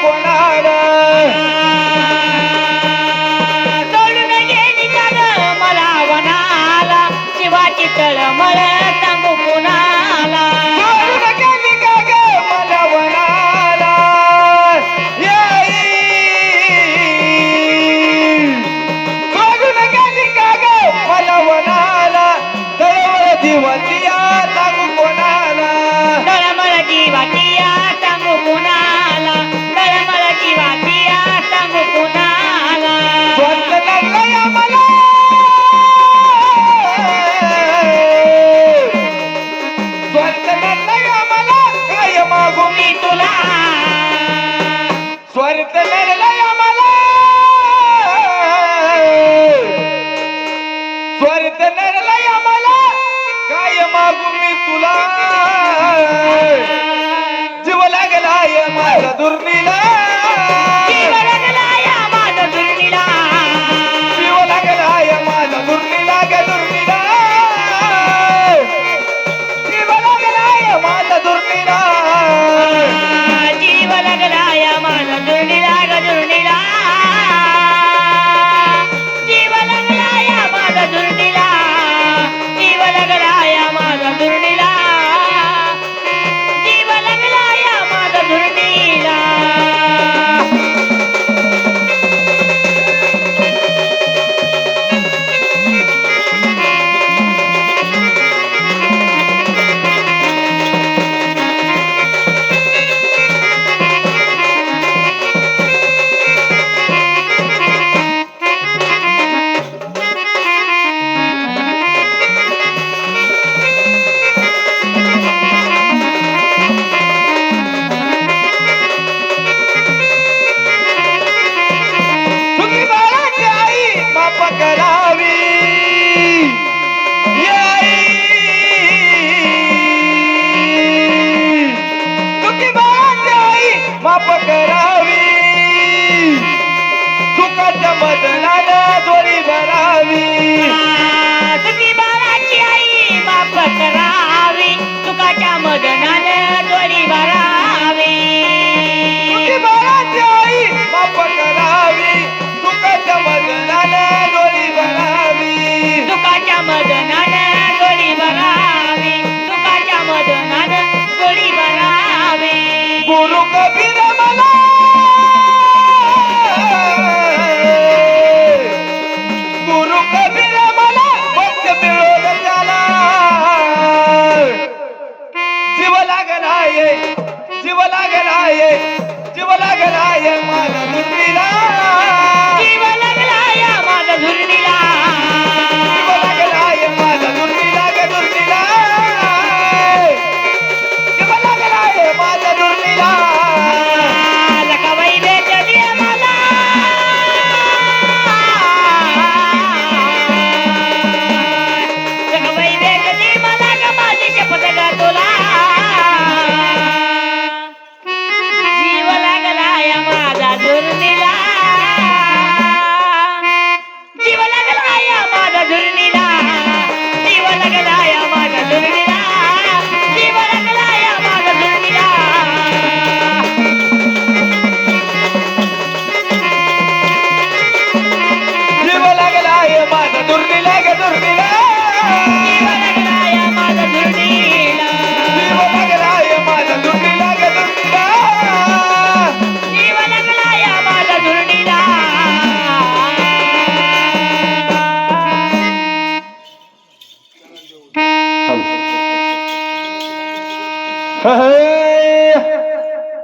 कोणाला सोडून गेली का ग मला वनाला शिवाची तळमळ सांगू कुणाला सोडून गेली का ग मला वनाला येई सोडून गेली का ग मला वनाला तळवळ जीवातिया सांगू कोणाला तळमळ जीवातिया सांगू कुणाला तळमळ जीवातिया सांगू कुणाला स्वर्ग नडलंय आम्हाला स्वर्ग नडलंय आम्हाला काय मागू मी तुला स्वर्ग नडलंय आम्हाला स्वर्ग नडलंय आम्हाला काय मागू मी तुला जीव लागलाय माझा दुर्नीला जीव लागलाय माझा दुर्नीला जीव लागलाय माझा दुर्नीला ग दुर्नीला जीव लागलाय माझा दुर्नीला जीव लागलाय माझा दुर्नीला ग दुर्नीला जीव लागलाय माझा दुर्नीला जीव लागलाय माझा दुर्नीला जीव लागलाय माझा दुर्नीला तुम्ही बाळाची आई माफ करावी ये आई तुम्ही बाळाची आई माफ करावी सुखाच्या मदनानं दोरी भरावी तुझी बाळाची आई माफ करावी तुकाच्या मदनानं दोरी भरावी तुम्ही बाळाची आई माफ करावी सुखाच्या मदनानं दोरी भरावी तुकाच्या मदनानं दोरी भरावी तुकाच्या मदनानं दोरी भरावी गुरु कबीर मला गुरु कबीर मला भक्त मिळवलं त्याला जीव लागलाय जीव लागलाय जीव लागलाय माझा दुर्नी